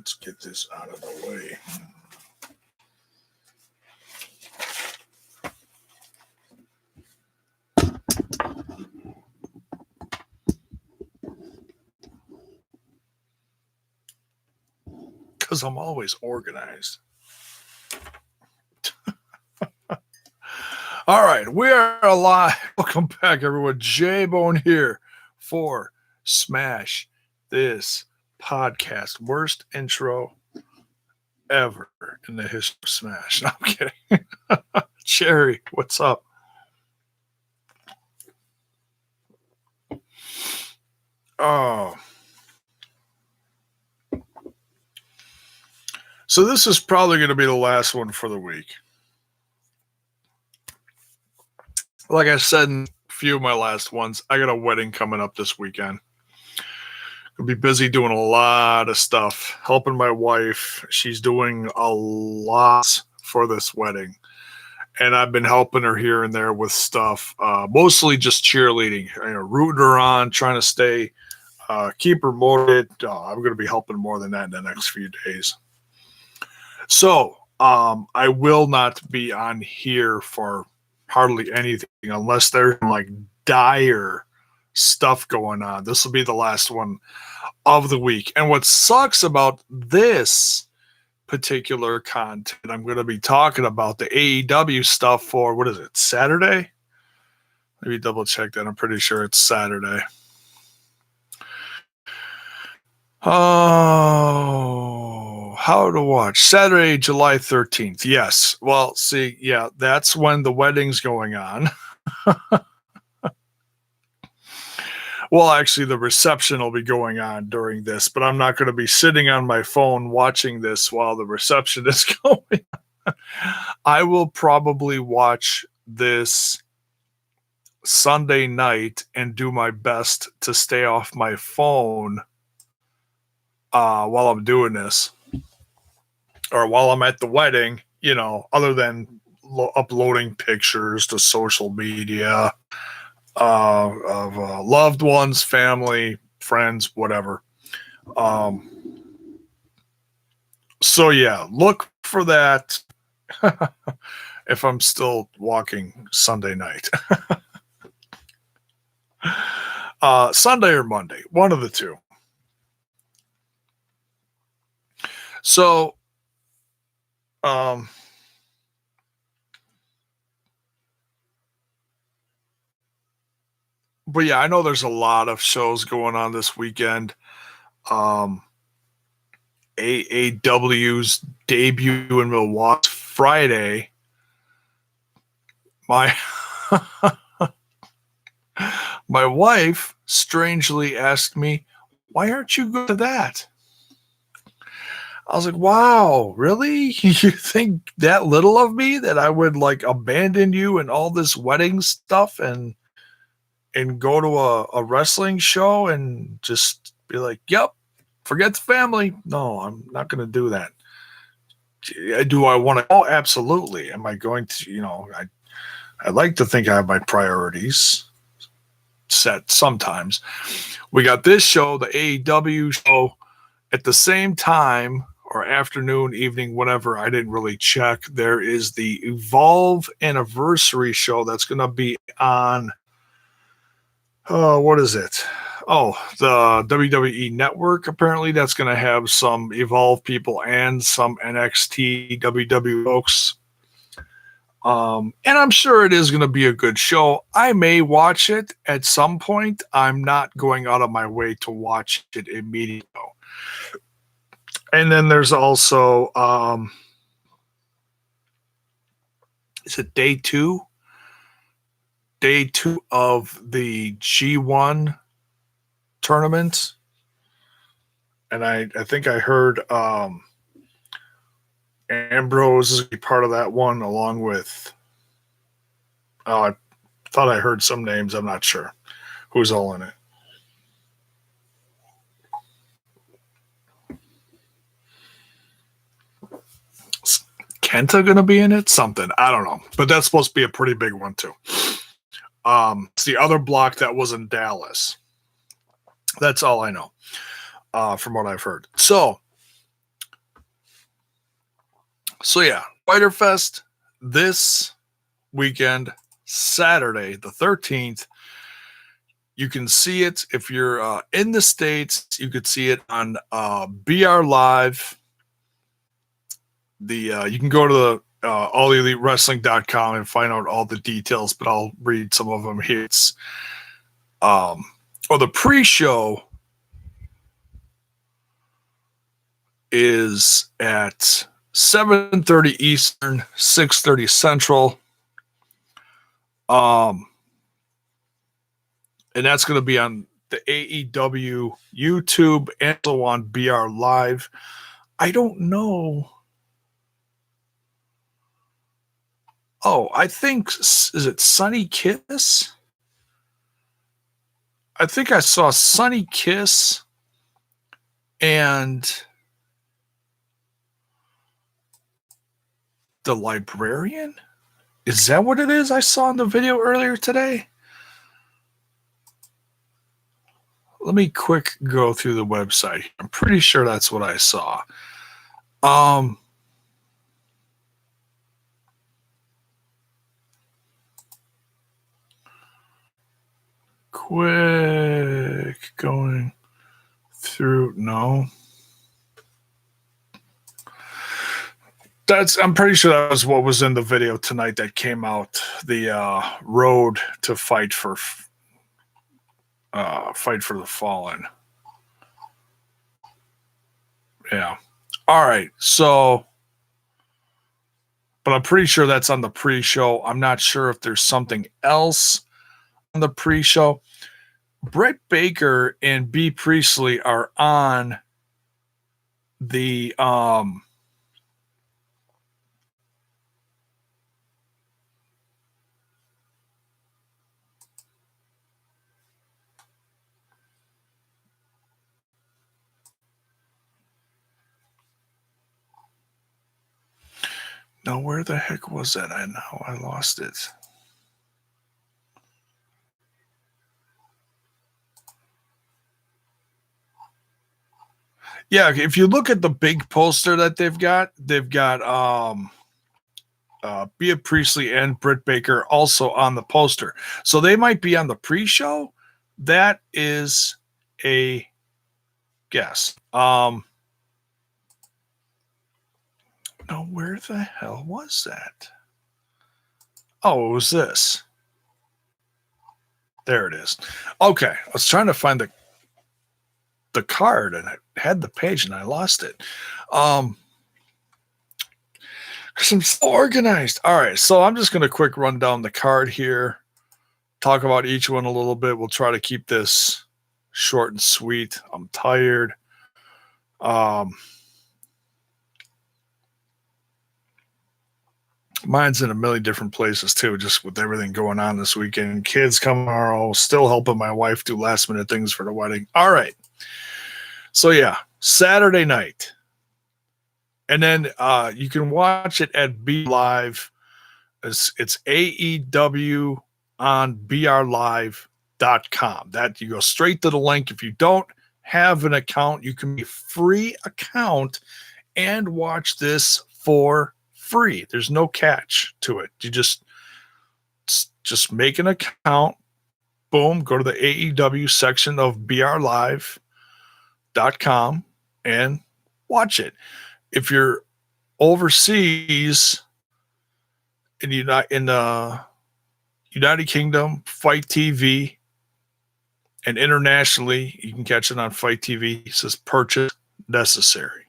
let's get this out of the way. Because I'm always organized. All right, we are live. Welcome back, everyone. J-Bone here for Smash This Podcast. Worst intro ever in the history of Smash. No, I'm kidding. Cherry, what's up? Oh. So this is probably going to be the last one for the week. Like I said in a few of my last ones, I got a wedding coming up this weekend. I'll be busy doing a lot of stuff, helping my wife. She's doing a lot for this wedding. And I've been helping her here and there with stuff, mostly just cheerleading, rooting her on, trying to stay, keep her motivated. I'm going to be helping more than that in the next few days. So I will not be on here for hardly anything unless there's like dire stuff going on. This will be the last one of the week. And what sucks about this particular content, I'm going to be talking about the AEW stuff for, what is it, Saturday? Let me double check that. I'm pretty sure it's Saturday. Oh, how to watch Saturday, July 13th. Yes. Well, see, yeah, that's when the wedding's going on. Well, actually, the reception will be going on during this, but I'm not going to be sitting on my phone watching this while the reception is going on. I will probably watch this Sunday night and do my best to stay off my phone while I'm doing this, or while I'm at the wedding, other than uploading pictures to social media of loved ones, family, friends, whatever. So yeah, look for that if I'm still walking Sunday night. Sunday or Monday, one of the two. So, but yeah, I know there's a lot of shows going on this weekend. AEW's debut in Milwaukee Friday. My wife strangely asked me, "Why aren't you going to that?" I was like, wow, really? You think that little of me, that I would like abandon you and all this wedding stuff and go to a wrestling show and just be like, yep, forget the family. No, I'm not going to do that. Do I want to? Oh, absolutely. Am I going to, I like to think I have my priorities set sometimes. We got this show, the AEW show, at the same time, or afternoon, evening, whatever. I didn't really check. There is the Evolve anniversary show that's going to be on, what is it? Oh, the WWE Network. Apparently that's going to have some Evolve people and some NXT WWE folks. And I'm sure it is going to be a good show. I may watch it at some point. I'm not going out of my way to watch it immediately. And then there's also, is it day two? Day two of the G1 tournament. And I think I heard Ambrose is part of that one, along with, I thought I heard some names. I'm not sure who's all in it. Kenta gonna be in it? Something. I don't know. But that's supposed to be a pretty big one too. It's the other block that was in Dallas. That's all I know from what I've heard. So So yeah, Fighter Fest this weekend, Saturday the 13th. You can see it if you're in the States. You could see it on BR Live. You can go to the allelitewrestling.com and find out all the details, but I'll read some of them here. It's the pre-show is at 7:30 Eastern, 6:30 Central. And that's going to be on the AEW YouTube and also on BR Live. I don't know. Oh, I think, is it Sunny Kiss? I think I saw Sunny Kiss and the Librarian. Is that what it is I saw in the video earlier today? Let me quick go through the website. I'm pretty sure that's what I saw. Quick going through. No. I'm pretty sure that was what was in the video tonight that came out. The road to fight for the fallen. Yeah. All right. So, but I'm pretty sure that's on the pre-show. I'm not sure if there's something else on the pre-show. Britt Baker and B. Priestley are on the now where the heck was that? I lost it. Yeah, if you look at the big poster that they've got Bea Priestley and Britt Baker also on the poster. So they might be on the pre-show. That is a guess. No, where the hell was that? Oh, it was this. There it is. Okay, I was trying to find the card and I had the page and I lost it. Because I'm so organized. All right, so I'm just going to quick run down the card here, talk about each one a little bit. We'll try to keep this short and sweet. I'm tired. Mine's in a million different places too, just with everything going on this weekend. Kids coming tomorrow, still helping my wife do last minute things for the wedding. All right. So yeah, Saturday night. And then you can watch it at B Live. It's AEW on brlive.com. That you go straight to the link. If you don't have an account, you can be a free account and watch this for free. There's no catch to it. You just make an account. Boom, go to the AEW section of brlive.com and watch it. If you're overseas in the United Kingdom, Fight TV, and internationally, you can catch it on Fight TV. It says purchase necessary.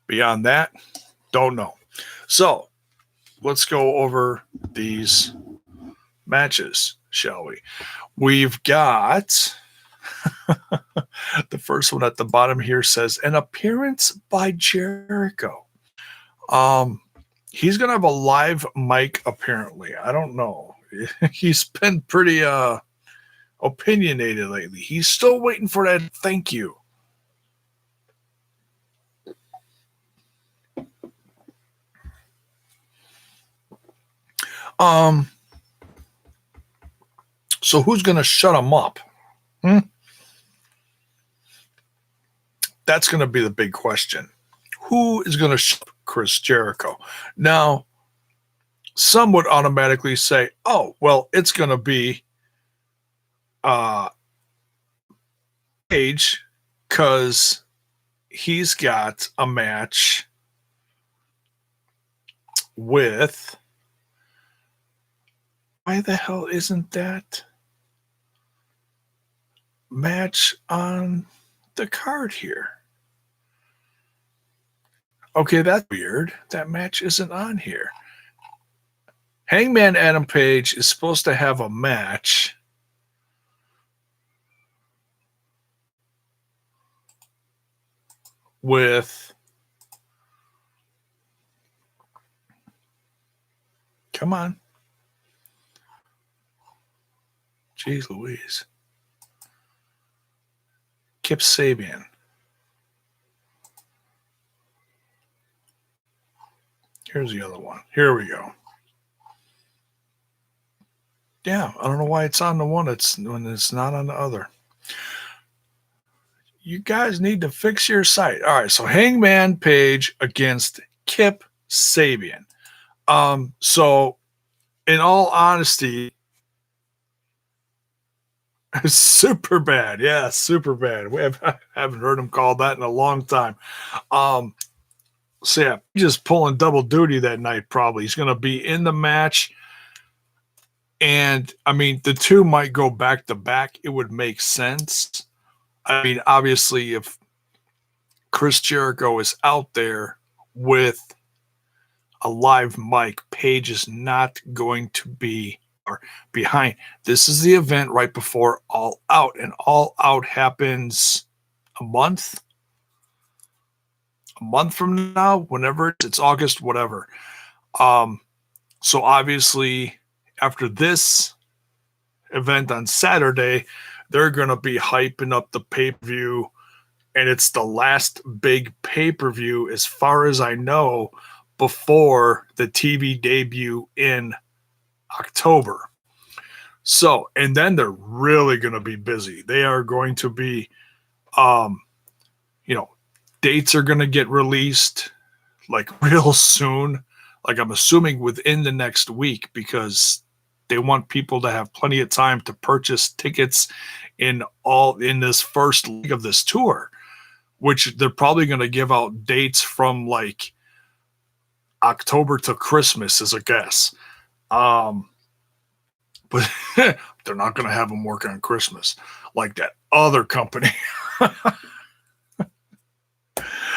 Beyond that, don't know. So let's go over these matches, shall we? We've got the first one at the bottom here says an appearance by Jericho. He's gonna have a live mic apparently. I don't know. He's been pretty opinionated lately. He's still waiting for that thank you. So who's gonna shut him up? That's gonna be the big question. who is going to ship Chris Jericho? Now, some would automatically say, oh, well, it's going to be Paige, because he's got a match with, why the hell isn't that match on the card here? Okay, that's weird. That match isn't on here. Hangman Adam Page is supposed to have a match with, come on. Jeez Louise. Kip Sabian. Here's the other one. Here we go. Yeah, I don't know why it's on the one when it's not on the other. You guys need to fix your site. All right, so Hangman Page against Kip Sabian. So in all honesty, super bad. Yeah, super bad. I haven't heard him call that in a long time. So yeah, just pulling double duty that night probably. He's going to be in the match. And, I mean, the two might go back to back. It would make sense. I mean, obviously, if Chris Jericho is out there with a live mic, Paige is not going to be behind. This is the event right before All Out, and All Out happens a month from now, whenever it's August, whatever. So obviously, after this event on Saturday, they're going to be hyping up the pay-per-view, and it's the last big pay-per-view, as far as I know, before the TV debut in October. So, and then they're really going to be busy. They are going to be, dates are going to get released like real soon. Like I'm assuming within the next week, because they want people to have plenty of time to purchase tickets in this first leg of this tour, which they're probably going to give out dates from like October to Christmas as a guess. But they're not going to have them work on Christmas like that other company.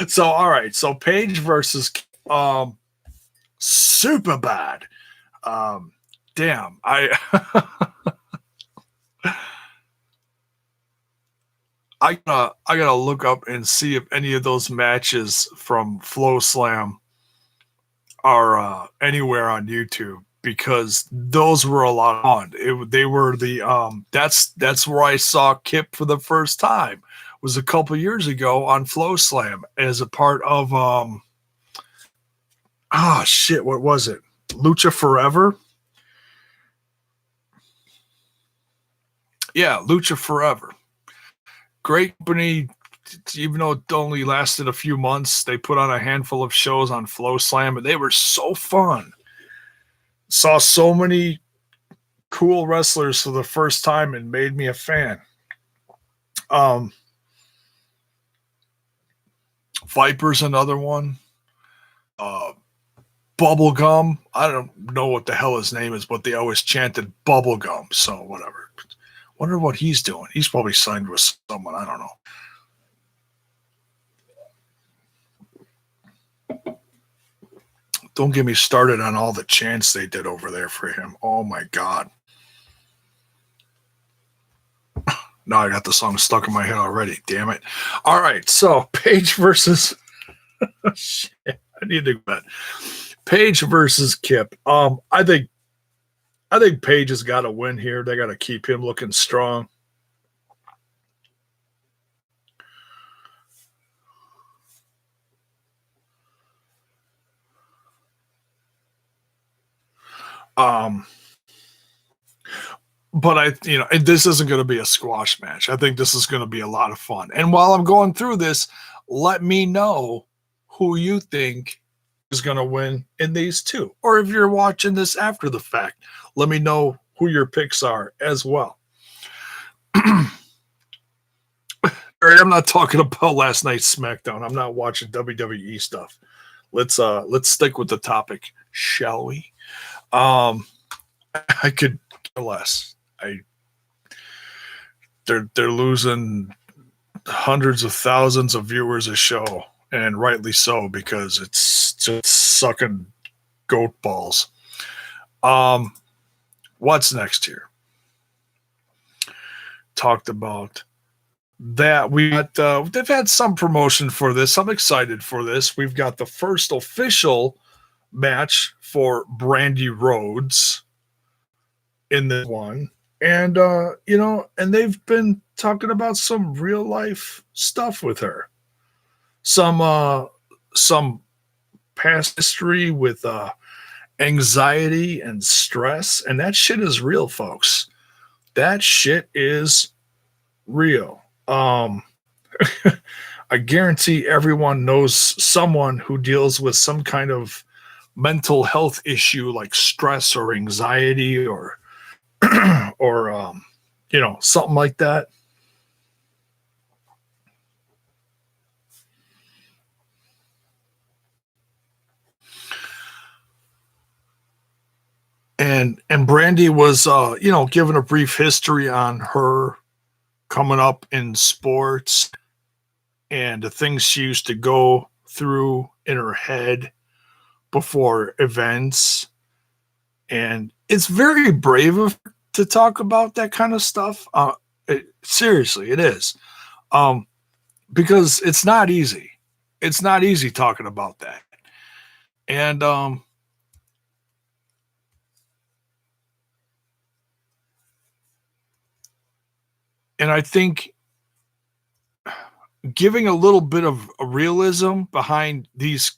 So, all right. So Paige versus super bad. Damn. I gotta look up and see if any of those matches from Flow Slam are anywhere on YouTube, because those were a lot of fun. They were the that's where I saw Kip for the first time. Was a couple years ago on Flow Slam as a part of what was it? Lucha Forever? Yeah, Lucha Forever. Great company, even though it only lasted a few months. They put on a handful of shows on Flow Slam, and they were so fun. Saw so many cool wrestlers for the first time and made me a fan. Viper's another one. Bubblegum. I don't know what the hell his name is, but they always chanted Bubblegum. So whatever. Wonder what he's doing. He's probably signed with someone. I don't know. Don't get me started on all the chants they did over there for him. Oh my God. Now I got the song stuck in my head already. Damn it. All right. So Paige versus shit. I need to go back. Paige versus Kip. I think Paige has got to win here. They got to keep him looking strong. But this isn't going to be a squash match. I think this is going to be a lot of fun. And while I'm going through this, let me know who you think is going to win in these two. Or if you're watching this after the fact, let me know who your picks are as well. All right, I'm not talking about last night's SmackDown. I'm not watching WWE stuff. Let's stick with the topic, shall we? I could care less. They're losing hundreds of thousands of viewers a show, and rightly so, because it's just sucking goat balls. What's next here? Talked about that. They've had some promotion for this. I'm excited for this. We've got the first official match for Brandy Rhodes in this one. And, and they've been talking about some real life stuff with her. Some past history with anxiety and stress. And that shit is real, folks. That shit is real. I guarantee everyone knows someone who deals with some kind of mental health issue like stress or anxiety or something like that. And Brandy was given a brief history on her coming up in sports and the things she used to go through in her head before events. And it's very brave of her to talk about that kind of stuff. Seriously, it is. Because it's not easy. It's not easy talking about that. And I think giving a little bit of realism behind these,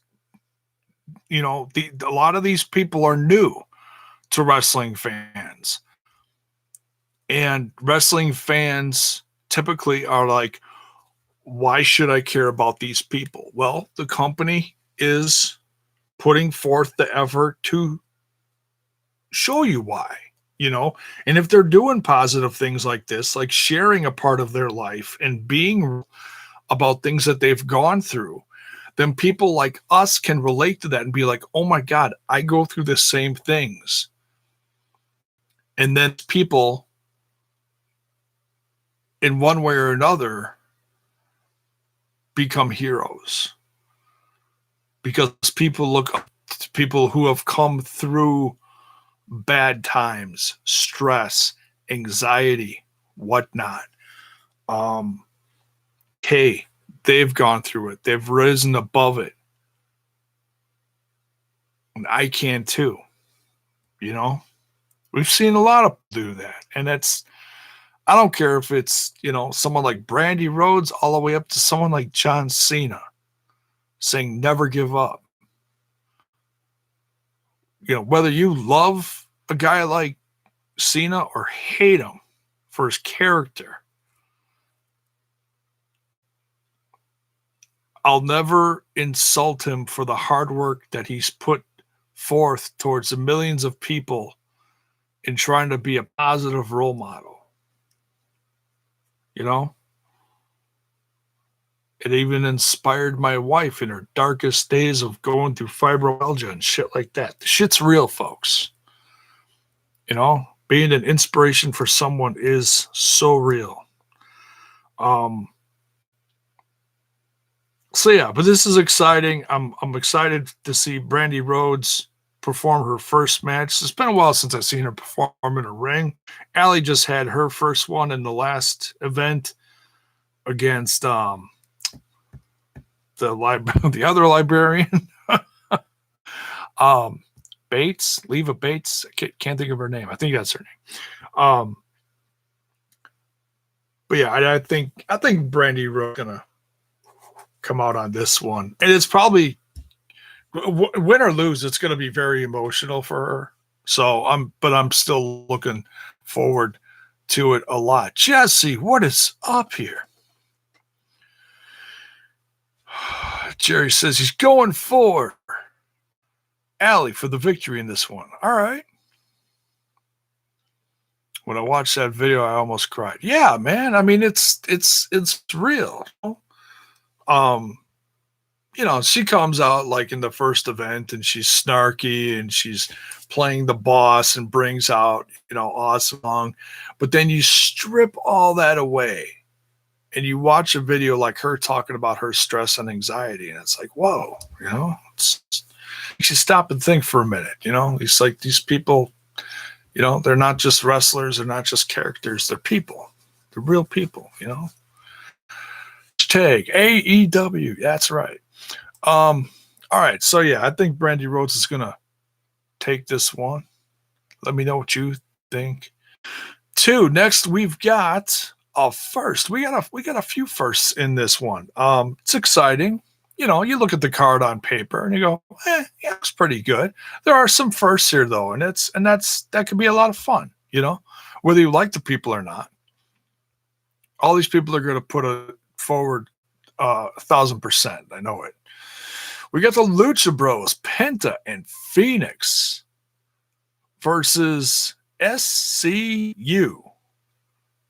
a lot of these people are new to wrestling fans. And wrestling fans typically are like, why should I care about these people? Well, the company is putting forth the effort to show you why. And if they're doing positive things like this, like sharing a part of their life and being about things that they've gone through, then people like us can relate to that and be like, oh my God, I go through the same things. And then people, in one way or another, become heroes. Because people look up to people who have come through bad times, stress, anxiety, whatnot. Hey, they've gone through it. They've risen above it. And I can too. We've seen a lot of people do that. And I don't care if it's, someone like Brandy Rhodes all the way up to someone like John Cena saying never give up. Whether you love a guy like Cena or hate him for his character, I'll never insult him for the hard work that he's put forth towards the millions of people in trying to be a positive role model. It even inspired my wife in her darkest days of going through fibromyalgia and shit like that. The shit's real, folks. Being an inspiration for someone is so real. So yeah, but this is exciting. I'm excited to see Brandy Rhodes perform her first match. It's been a while since I've seen her perform in a ring. Allie just had her first one in the last event against the other librarian. Bates, Leva Bates. I can't think of her name. I think that's her name. But yeah, I think Brandy Rhodes gonna come out on this one, and it's probably win or lose. It's gonna be very emotional for her. So I'm still looking forward to it a lot. Jesse, what is up here? Jerry says he's going for Allie for the victory in this one. All right. When I watched that video, I almost cried. Yeah, man. I mean, it's real. She comes out like in the first event and she's snarky and she's playing the boss and brings out, awesome song. But then you strip all that away and you watch a video like her talking about her stress and anxiety. And it's like, whoa, you should stop and think for a minute. It's like these people, they're not just wrestlers. They're not just characters. They're people. They're real people, Hashtag AEW. That's right. All right. So, yeah, I think Brandy Rhodes is going to take this one. Let me know what you think. 2, next we've got a first. We got a few firsts in this one. It's exciting. You look at the card on paper and you go, yeah, it's pretty good. There are some firsts here though, and that could be a lot of fun, whether you like the people or not. All these people are going to put it forward 1,000%. I know it. We got the Lucha Bros, Penta and Phoenix versus SCU,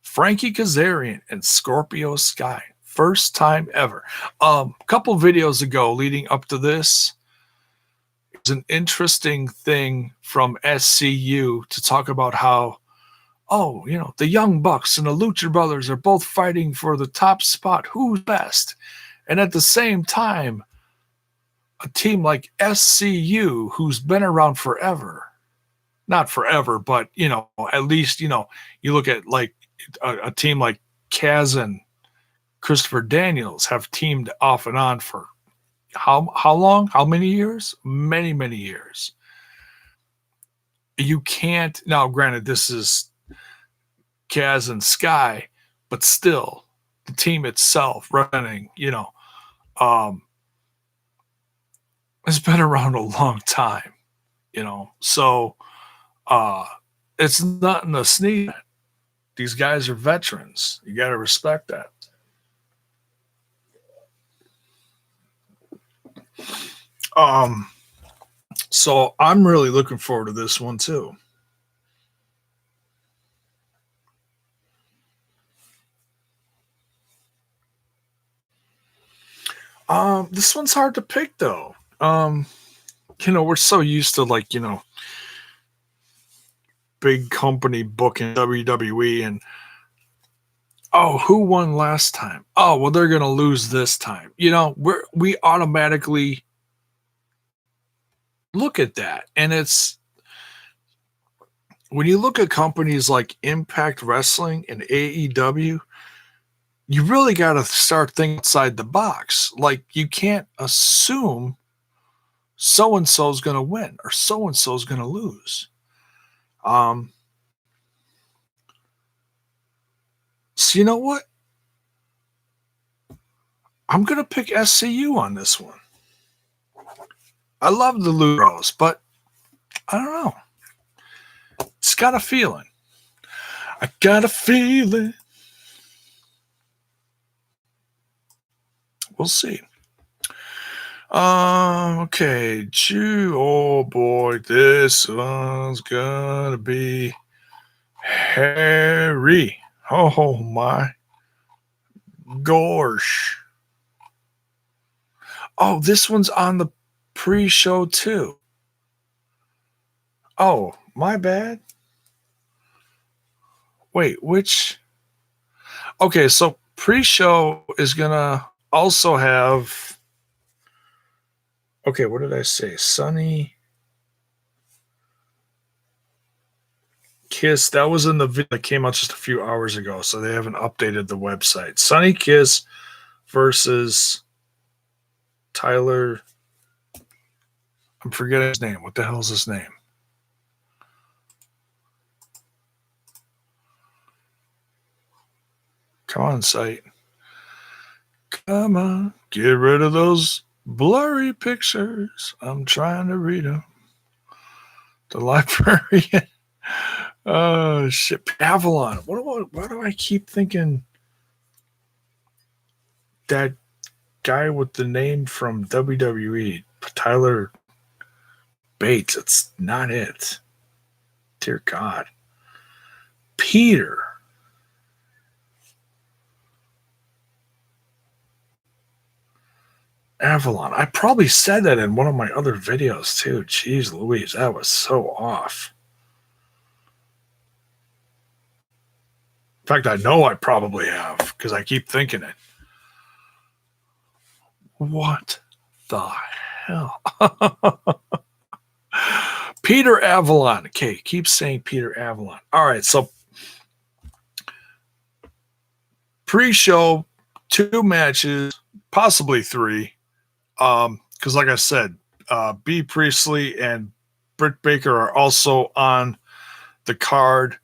Frankie Kazarian and Scorpio Sky. First time ever. A couple videos ago leading up to this, it was an interesting thing from SCU to talk about how, the Young Bucks and the Lucha Brothers are both fighting for the top spot. Who's best? And at the same time, a team like SCU, who's been around forever, not forever, but, at least, you look at like a team like Kaz and Christopher Daniels have teamed off and on for how long? How many years? Many, many years. You can't, now granted, this is Kaz and Sky, but still the team itself running, has been around a long time, so it's nothing to sneeze at. These guys are veterans. You got to respect that. So I'm really looking forward to this one too. This one's hard to pick though. We're so used to like, big company booking WWE and who won last time? Oh, well, they're gonna lose this time. We automatically look at that. And it's when you look at companies like Impact Wrestling and AEW, you really got to start thinking outside the box. Like, you can't assume so-and-so is going to win or so-and-so is going to lose. So you know what? I'm going to pick SCU on this one. I love the Lucha Bros, but I don't know. It's got a feeling. I got a feeling. We'll see. Okay. Oh boy, this one's gonna be hairy. Oh my gosh. Oh, this one's on the pre-show too. Oh, my bad. Wait, which? Okay, so pre-show is gonna also have. Okay, what did I say? Sunny Kiss. That was in the video that came out just a few hours ago, so they haven't updated the website. Sunny Kiss versus Tyler. I'm forgetting his name. What the hell's his name? Come on, site. Come on. Get rid of those blurry pictures. I'm trying to read them. The librarian. Oh, shit. Avalon. Why do I keep thinking that guy with the name from WWE, Tyler Bates. It's not it. Dear God. Peter. Avalon. I probably said that in one of my other videos too. Jeez Louise, that was so off. In fact, I know I probably have because I keep thinking it. What the hell? Peter Avalon. Okay, keep saying Peter Avalon. All right, so pre-show, 2 matches, possibly 3. Because like I said, B. Priestley and Britt Baker are also on the card.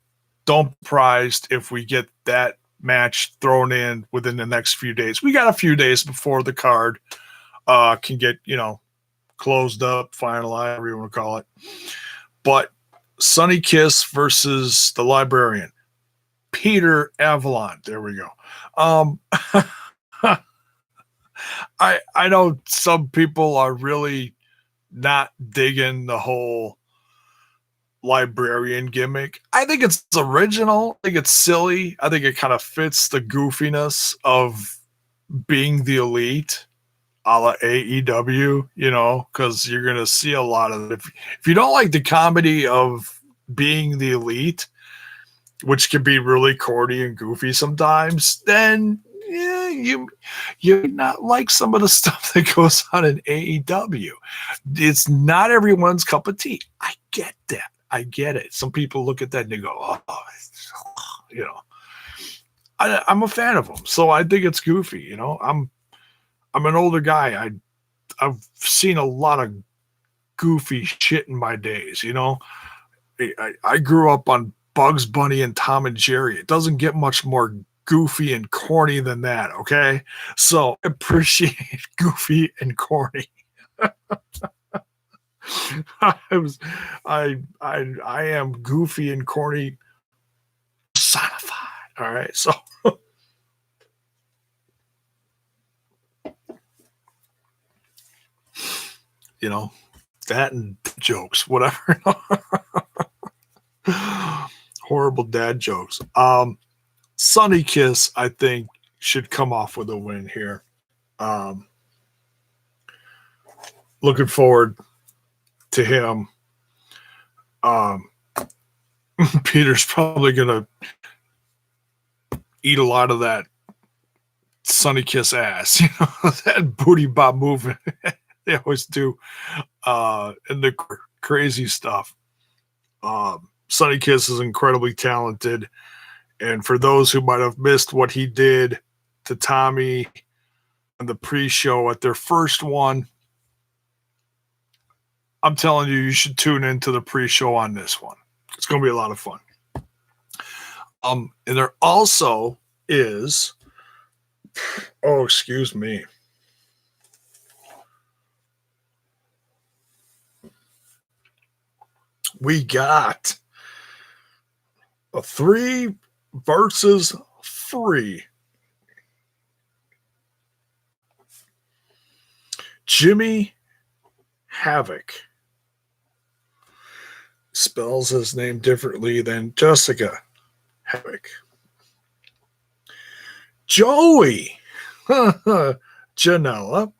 Don't be surprised if we get that match thrown in within the next few days. We got a few days before the card can get, closed up, finalized, whatever you want to call it. But Sunny Kiss versus the Librarian. Peter Avalon. There we go. I know some people are really not digging the whole librarian gimmick. I think it's original. I think it's silly. I think it kind of fits the goofiness of being the elite a la AEW, because you're going to see a lot of it. If you don't like the comedy of being the elite, which can be really corny and goofy sometimes, then you not like some of the stuff that goes on in AEW. It's not everyone's cup of tea. I get that. I get it. Some people look at that and they go, I'm a fan of them, so I think it's goofy. I'm an older guy. I've seen a lot of goofy shit in my days. I grew up on Bugs Bunny and Tom and Jerry. It doesn't get much more goofy and corny than that, okay? So appreciate goofy and corny. I am goofy and corny personified. All right, so that and jokes, whatever. Horrible dad jokes. Sunny Kiss, I think, should come off with a win here. Looking forward to him. Peter's probably going to eat a lot of that Sunny Kiss ass, that booty bob movement. They always do. And the crazy stuff. Sunny Kiss is incredibly talented. And for those who might have missed what he did to Tommy on the pre-show at their first one, I'm telling you, you should tune into the pre-show on this one. It's going to be a lot of fun. And there also is, excuse me. We got a 3 versus 3. Jimmy Havoc spells his name differently than Jessica Havoc. Joey Janela,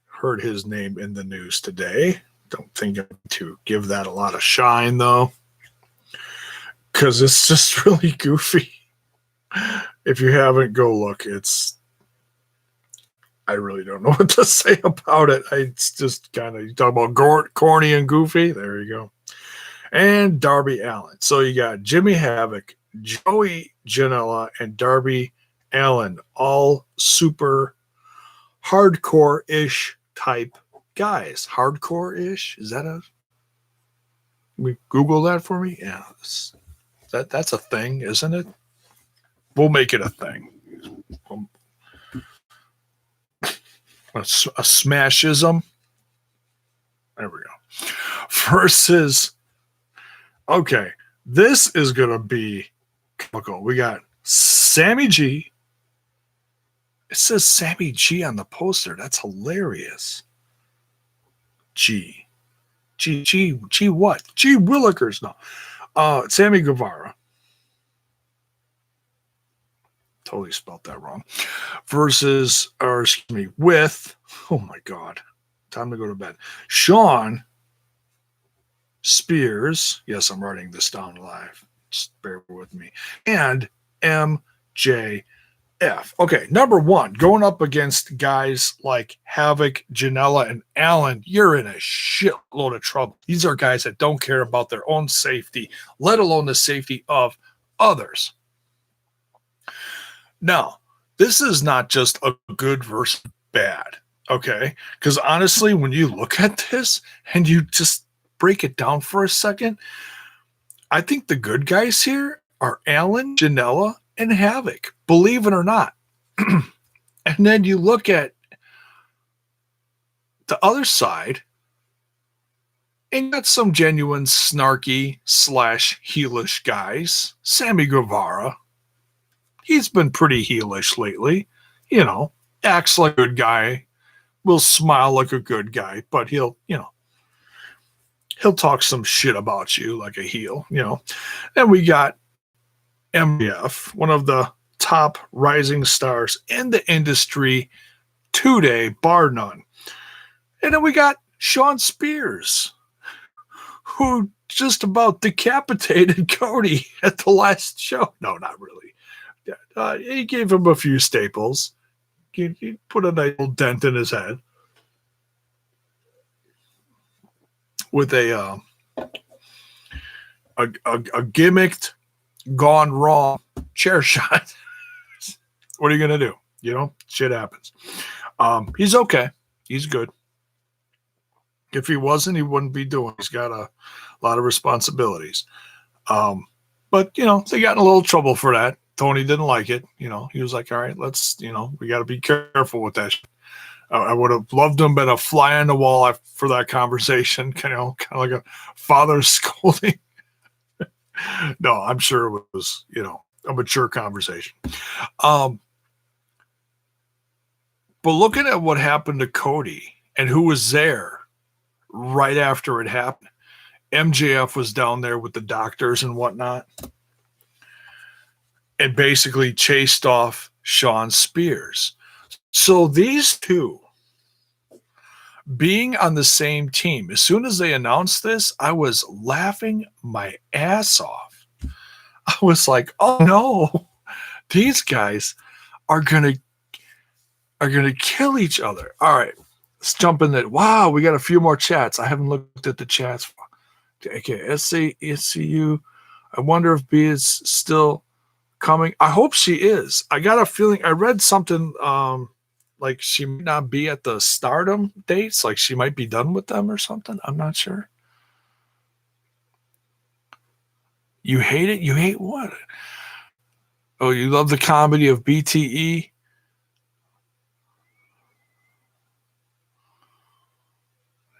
heard his name in the news today. Don't think I'm going to give that a lot of shine, though, because it's just really goofy. If you haven't, go look. I really don't know what to say about it. It's just kind of, you talk about corny and goofy. There you go. And Darby Allin. So you got Jimmy Havoc, Joey Janela, and Darby Allin, all super hardcore-ish type guys. Hardcore-ish? Is that we Google that for me? Yeah. That's a thing, isn't it? We'll make it a thing. A smashism. There we go. Versus, okay, this is going to be comical. We got Sammy G, It says Sammy G on the poster. That's hilarious. G what? G Willikers. No. Sammy Guevara. Totally spelled that wrong. With, oh my God, time to go to bed. Shawn Spears. Yes, I'm writing this down live. Just bear with me. And MJF. Okay, number one, going up against guys like Havoc, Janela, and Allen, you're in a shitload of trouble. These are guys that don't care about their own safety, let alone the safety of others. Now, this is not just a good versus bad, okay? Because honestly, when you look at this and you just break it down for a second, I think the good guys here are Allen, Janela, and Havoc, believe it or not. And then you look at the other side, and you got some genuine snarky / heelish guys. Sammy Guevara. He's been pretty heelish lately. You know, acts like a good guy, will smile like a good guy, but he'll talk some shit about you like a heel, And we got MJF, one of the top rising stars in the industry today, bar none. And then we got Shawn Spears, who just about decapitated Cody at the last show. No, not really. He gave him a few staples. He put a nice little dent in his head with a gimmicked, gone wrong chair shot. What are you going to do? Shit happens. He's okay. He's good. If he wasn't, he wouldn't be doing it. He's got a lot of responsibilities. But, they got in a little trouble for that. Tony didn't like it. He was like, all right, let's, we got to be careful with that. I would have loved to have been a fly on the wall for that conversation, kind of like a father scolding. No, I'm sure it was, a mature conversation. But looking at what happened to Cody and who was there right after it happened, MJF was down there with the doctors and whatnot and basically chased off Shawn Spears. So these two being on the same team, as soon as they announced this, I was laughing my ass off. I was like, oh no, these guys are gonna kill each other. All right, let's jump in that. Wow, we got a few more chats. I haven't looked at the chats. Okay, SCU. I wonder if B is still coming. I hope she is. I got a feeling. I read something like she might not be at the Stardom dates. Like she might be done with them or something. I'm not sure. You hate it? You hate what? Oh, you love the comedy of BTE?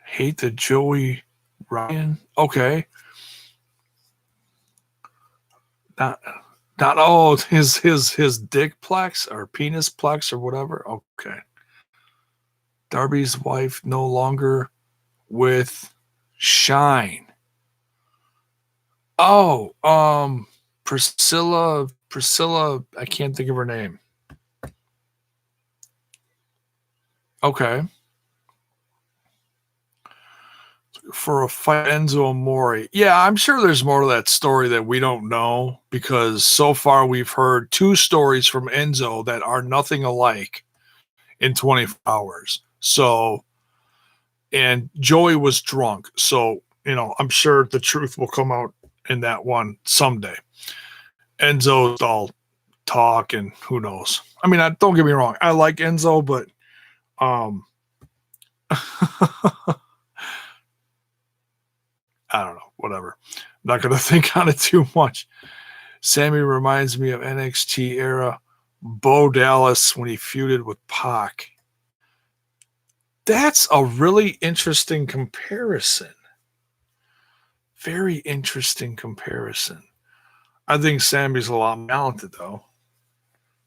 Hate the Joey Ryan? Okay. Not his dick plex or penis plex or whatever. Okay. Darby's wife no longer with Shine. Oh, Priscilla, I can't think of her name. Okay. For a fight, Enzo Amore. Yeah, I'm sure there's more to that story that we don't know because so far we've heard two stories from Enzo that are nothing alike in 24 hours. So, and Joey was drunk. So, I'm sure the truth will come out in that one someday. Enzo's all talk and who knows. I mean, don't get me wrong. I like Enzo, but I don't know, whatever. I'm not going to think on it too much. Sammy reminds me of NXT era Bo Dallas when he feuded with Pac. That's a really interesting comparison. Very interesting comparison. I think Sammy's a lot more talented, though.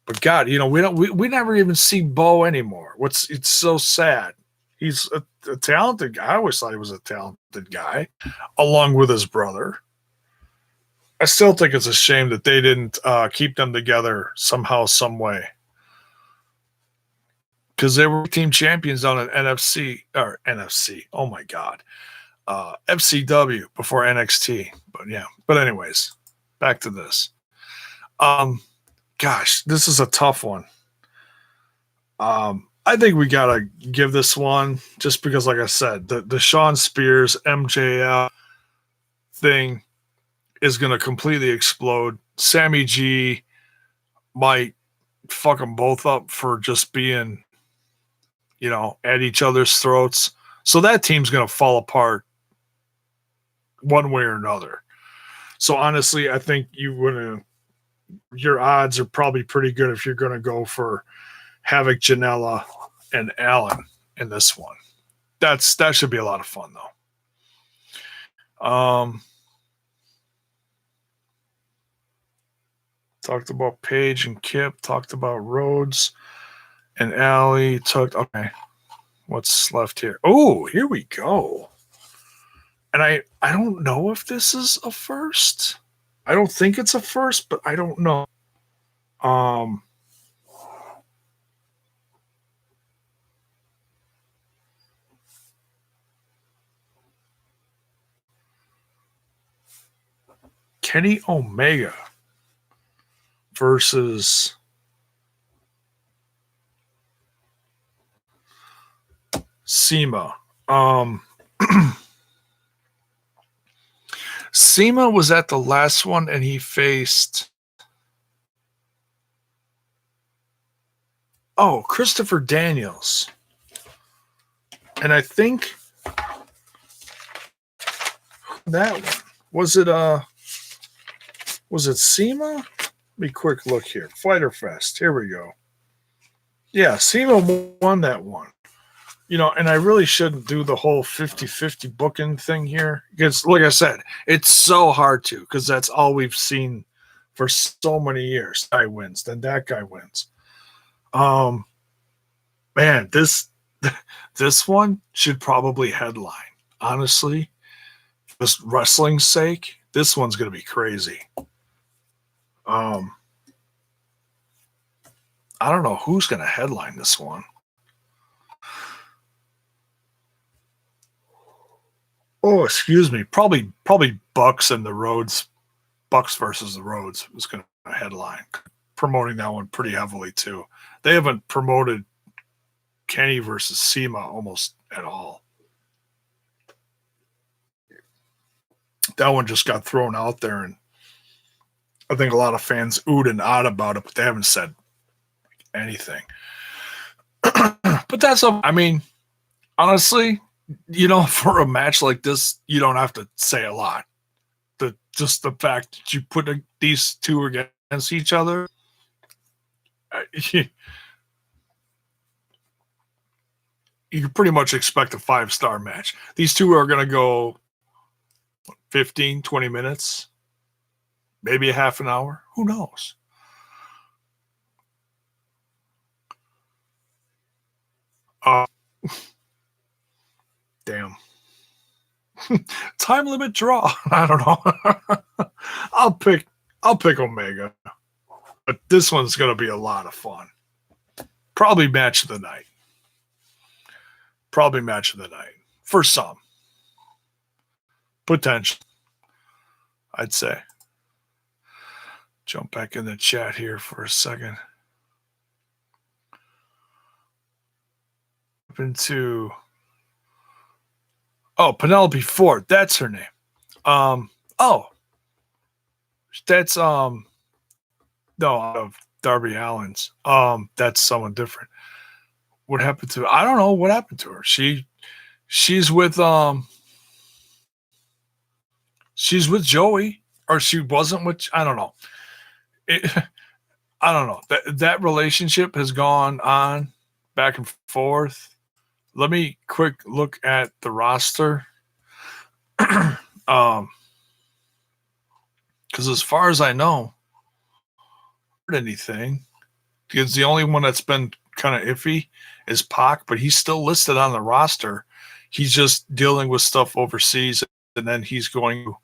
But God, we never even see Bo anymore. It's so sad. He's a talented guy. I always thought he was a talented guy, along with his brother. I still think it's a shame that they didn't keep them together somehow, some way. Because they were team champions on an NFC. Oh my God. FCW before NXT. But anyways, back to this. Gosh, this is a tough one. I think we got to give this one just because, like I said, the Shawn Spears MJF thing is going to completely explode. Sammy G might fuck them both up for just being, at each other's throats. So that team's going to fall apart one way or another. So honestly, I think your odds are probably pretty good if you're going to go for Havoc, Janela, and Allen in this one. That should be a lot of fun, though. Talked about Paige and Kip. Talked about Rhodes and Allie. Okay. What's left here? Oh, here we go. And I don't know if this is a first. I don't think it's a first, but I don't know. Kenny Omega versus SEMA. SEMA was at the last one, and he faced Christopher Daniels. And I think that one was it SEMA? Let me quick look here. Fighter Fest. Here we go. Yeah, SEMA won that one. And I really shouldn't do the whole 50-50 booking thing here. Because, like I said, it's so hard to, because that's all we've seen for so many years. Guy wins, then that guy wins. Man, this one should probably headline. Honestly, just wrestling's sake, this one's going to be crazy. I don't know who's going to headline this one. Oh, excuse me. Probably Bucks and the Rhodes. Bucks versus the Rhodes was going to headline. Promoting that one pretty heavily too. They haven't promoted Kenny versus SEMA almost at all. That one just got thrown out there, and I think a lot of fans oohed and ahhed about it, but they haven't said anything. But that's, honestly, for a match like this, you don't have to say a lot. Just the fact that you put these two against each other, you can pretty much expect a 5-star match. These two are going to go 15, 20 minutes, maybe a half an hour. Who knows? Damn. Time limit draw. I don't know. I'll pick Omega. But this one's going to be a lot of fun. Probably match of the night. For some. Potential. I'd say. Jump back in the chat here for a second. Up into Penelope Ford. That's her name. That's no, out of Darby Allin's. That's someone different. What happened to her? I don't know what happened to her. She's with Joey, or she wasn't with, I don't know. I don't know. That relationship has gone on back and forth. Let me quick look at the roster. Because as far as I know, I haven't heard anything. Because the only one that's been kind of iffy is Pac, but he's still listed on the roster. He's just dealing with stuff overseas, and then he's going to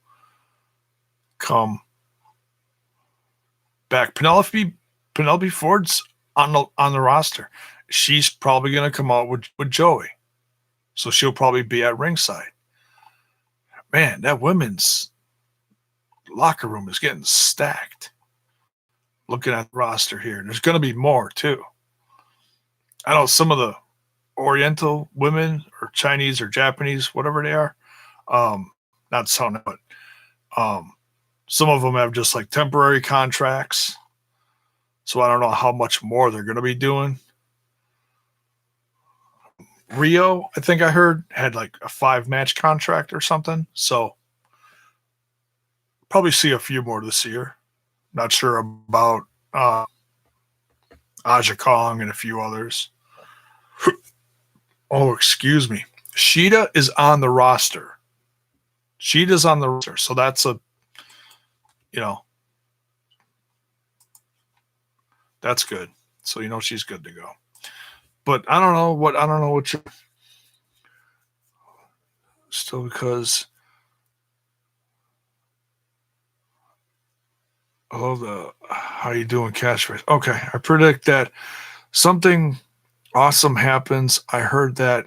come back. Penelope Ford's on the roster. She's probably going to come out with Joey, so she'll probably be at ringside. Man, that women's locker room is getting stacked. Looking at the roster here, there's going to be more too. I know some of the Oriental women or Chinese or Japanese, whatever they are, not sounding, but some of them have just like temporary contracts. So I don't know how much more they're going to be doing. Rio, I think I heard, had like a 5-match contract or something. So probably see a few more this year. Not sure about Aja Kong and a few others. Oh, excuse me. Sheeta is on the roster. Sheeta's on the roster. So that's that's good. So she's good to go. But I don't know what you're still, because how you doing, cash race? Okay, I predict that something awesome happens. I heard that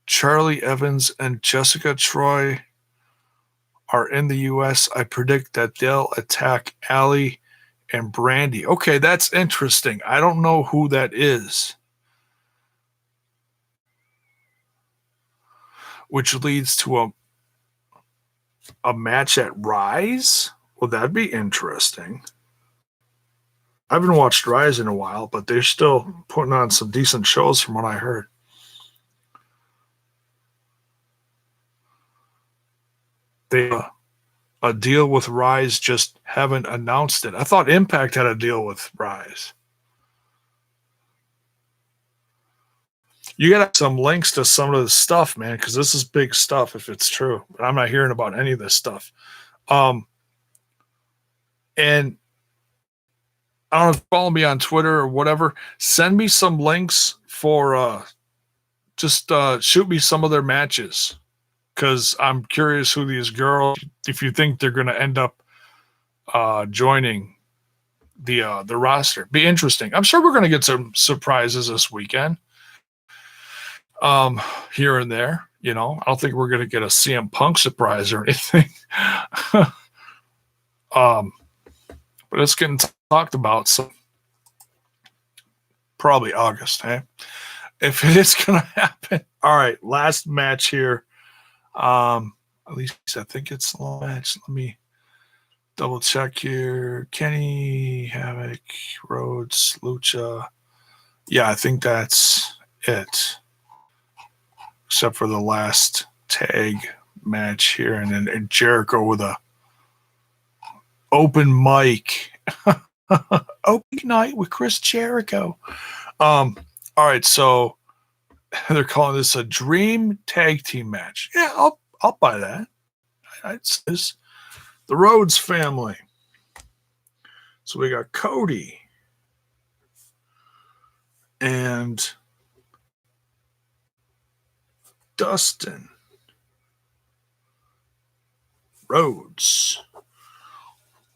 Charlie Evans and Jessica Troy are in the U.S. I predict that they'll attack Allie and Brandy. Okay, that's interesting. I don't know who that is. Which leads to a match at Rise? Well, that'd be interesting. I haven't watched Rise in a while, but they're still putting on some decent shows from what I heard. They a deal with Rise, just haven't announced it. I thought Impact had a deal with Rise. You got some links to some of the stuff, man, because this is big stuff if it's true. But I'm not hearing about any of this stuff. And I don't know if you follow me on Twitter or whatever. Send me some links for just shoot me some of their matches, because I'm curious who these girls, if you think they're going to end up joining the roster. Be interesting. I'm sure we're going to get some surprises this weekend. Here and there, I don't think we're going to get a CM Punk surprise or anything. But it's getting talked about, so probably August, hey? If it is going to happen. All right, last match here. At least I think it's the last match. Let me double check here. Kenny, Havoc, Rhodes, Lucha. Yeah, I think that's it. Except for the last tag match here, and then Jericho with a open mic. Open night with Chris Jericho. All right, so they're calling this a dream tag team match. Yeah, I'll buy that. It's the Rhodes family. So we got Cody and Dustin, Rhodes.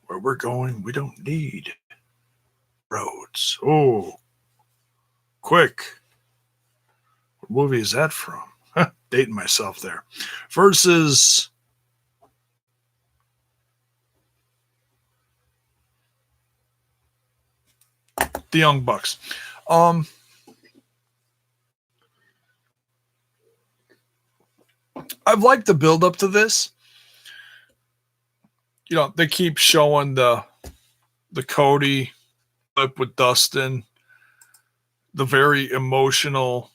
Where we're going, we don't need roads. Oh, quick. What movie is that from? Dating myself there. Versus the Young Bucks. I've liked the build up to this. They keep showing the Cody clip with Dustin, the very emotional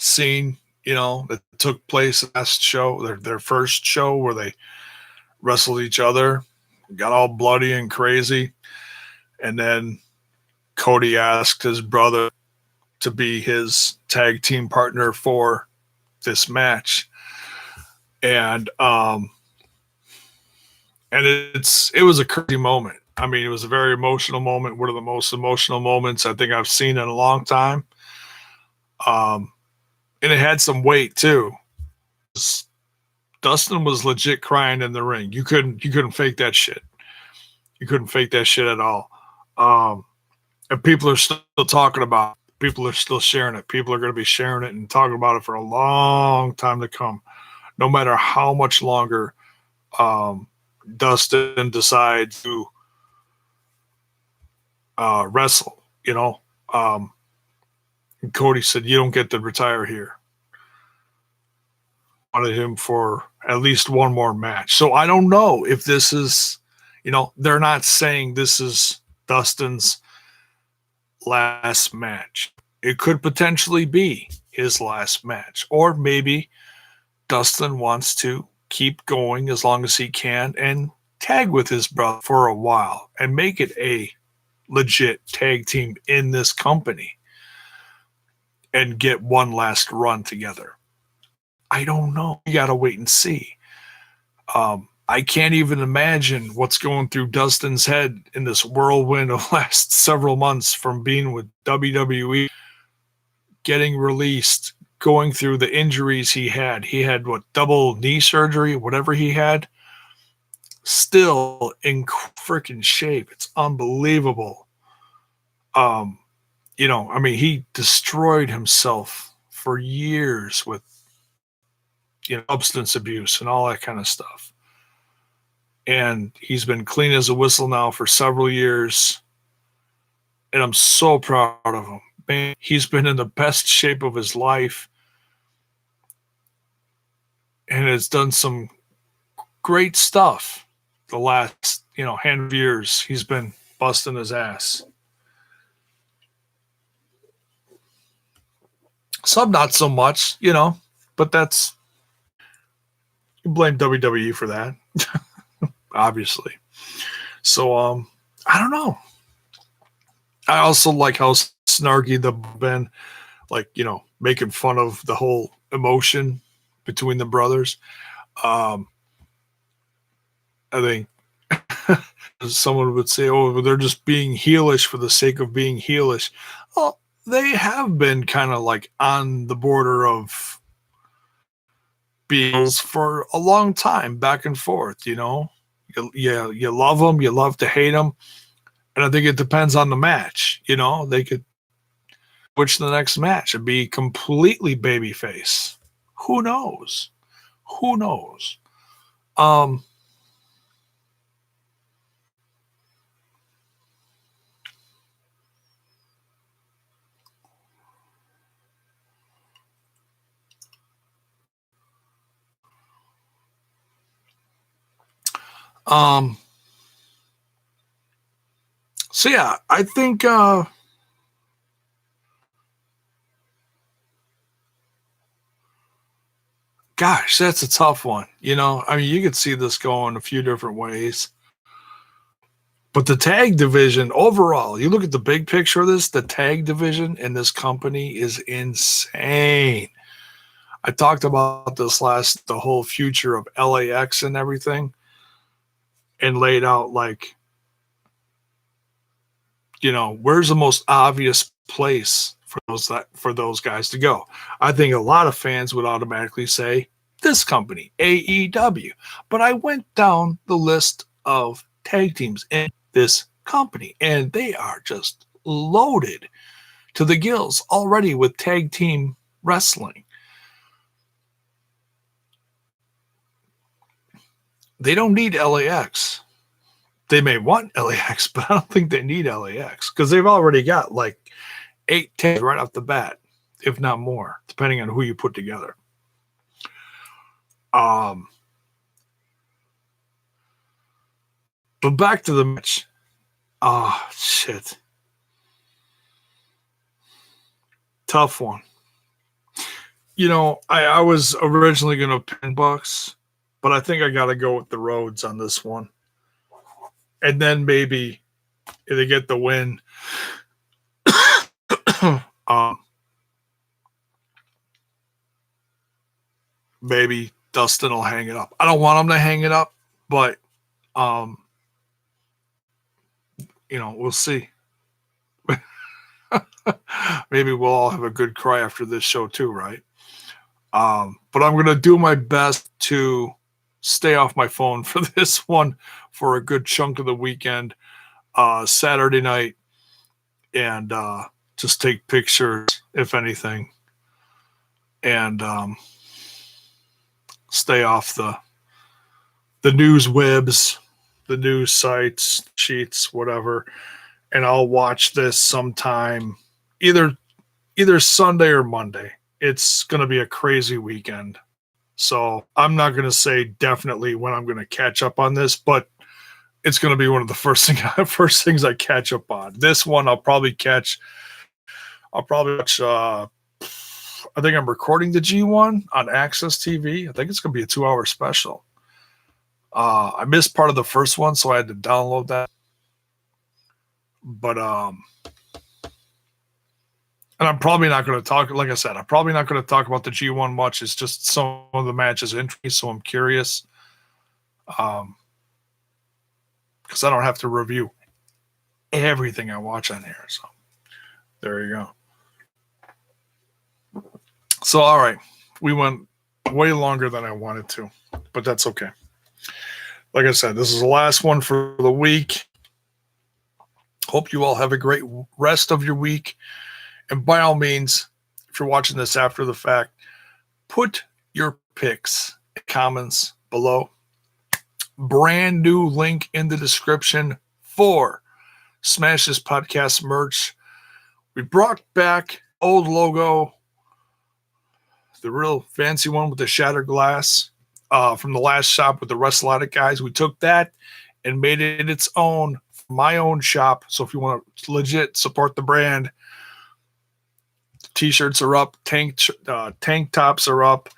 scene, that took place last show, their first show where they wrestled each other, got all bloody and crazy. And then Cody asked his brother to be his tag team partner for this match. And it was a crazy moment. I mean, it was a very emotional moment. One of the most emotional moments I think I've seen in a long time. And it had some weight too. Dustin was legit crying in the ring. You couldn't fake that shit. You couldn't fake that shit at all. And people are still talking about it. People are still sharing it. People are going to be sharing it and talking about it for a long time to come. No matter how much longer Dustin decides to wrestle, Cody said, "You don't get to retire here." Wanted him for at least one more match. So I don't know if this is, they're not saying this is Dustin's last match. It could potentially be his last match. Or maybe Dustin wants to keep going as long as he can and tag with his brother for a while and make it a legit tag team in this company and get one last run together. I don't know. You got to wait and see. I can't even imagine what's going through Dustin's head in this whirlwind of last several months from being with WWE, getting released, going through the injuries he had. He had double knee surgery, whatever he had. Still in freaking shape. It's unbelievable. He destroyed himself for years with substance abuse and all that kind of stuff. And he's been clean as a whistle now for several years. And I'm so proud of him. Man, he's been in the best shape of his life and has done some great stuff the last, hand of years. He's been busting his ass. Some not so much, but that's, you blame WWE for that. Obviously. So, I don't know. I also like how snarky the been, making fun of the whole emotion between the brothers. I think someone would say, "Oh, they're just being heelish for the sake of being heelish." Well, they have been kind of on the border of being for a long time, back and forth. You love them, you love to hate them. And I think it depends on the match. They could switch the next match and be completely babyface. Who knows? Who knows? So yeah, I think gosh, that's a tough one. You could see this going a few different ways. But the tag division overall, you look at the big picture of this, the tag division in this company is insane. I talked about this the whole future of LAX and everything, and laid out where's the most obvious place for those guys to go. I think a lot of fans would automatically say this company, AEW. But I went down the list of tag teams in this company, and they are just loaded to the gills already with tag team wrestling. They don't need LAX. They may want LAX, but I don't think they need LAX because they've already got 8 tags right off the bat, if not more, depending on who you put together. But back to the match. Oh, shit. Tough one. I was originally going to pin Bucks, but I think I got to go with the Rhodes on this one. And then maybe if they get the win, maybe Dustin will hang it up. I don't want him to hang it up, but we'll see. Maybe we'll all have a good cry after this show too, right? But I'm going to do my best to stay off my phone for this one for a good chunk of the weekend, Saturday night, and just take pictures, if anything, and stay off the news webs, the news sites, sheets, whatever. And I'll watch this sometime, either Sunday or Monday. It's going to be a crazy weekend. So I'm not going to say definitely when I'm going to catch up on this, but it's going to be one of the first things I catch up on. This one I'll probably watch. I think I'm recording the G1 on Access TV. I think it's going to be a 2-hour special. I missed part of the first one, so I had to download that. But and I'm probably not going to talk. Like I said, I'm probably not going to talk about the G1 much. It's just some of the matches interest me, so I'm curious. Because I don't have to review everything I watch on here. So there you go. So all right, we went way longer than I wanted to, but that's okay. Like I said, this is the last one for the week. Hope you all have a great rest of your week. And by all means, if you're watching this after the fact, put your picks and comments below. Brand new link in the description for Smash This Podcast merch. We brought back old logo, the real fancy one with the shattered glass from the last shop with the Wrestletic guys. We took that and made it its own, my own shop. So if you want to legit support the brand, T-shirts are up, tank tops are up,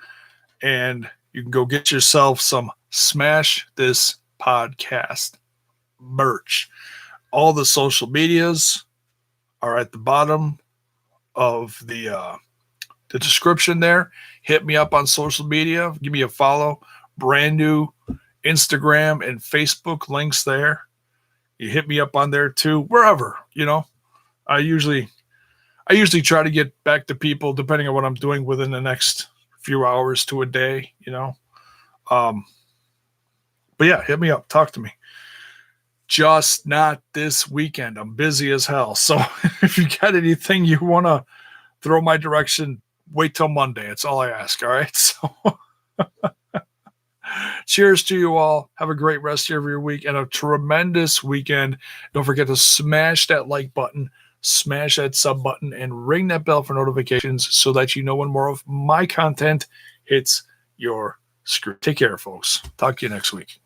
and you can go get yourself some Smash This Podcast merch. All the social medias are at the bottom of the description there. Hit me up on social media. Give me a follow. Brand new Instagram and Facebook links there. You hit me up on there too. Wherever, I usually try to get back to people depending on what I'm doing within the next few hours to a day, But yeah, hit me up. Talk to me. Just not this weekend. I'm busy as hell. So if you got anything you want to throw my direction, wait till Monday. It's all I ask. All right. So cheers to you all. Have a great rest of your week and a tremendous weekend. Don't forget to smash that like button, smash that sub button, and ring that bell for notifications so that you know when more of my content hits your screen. Take care, folks. Talk to you next week.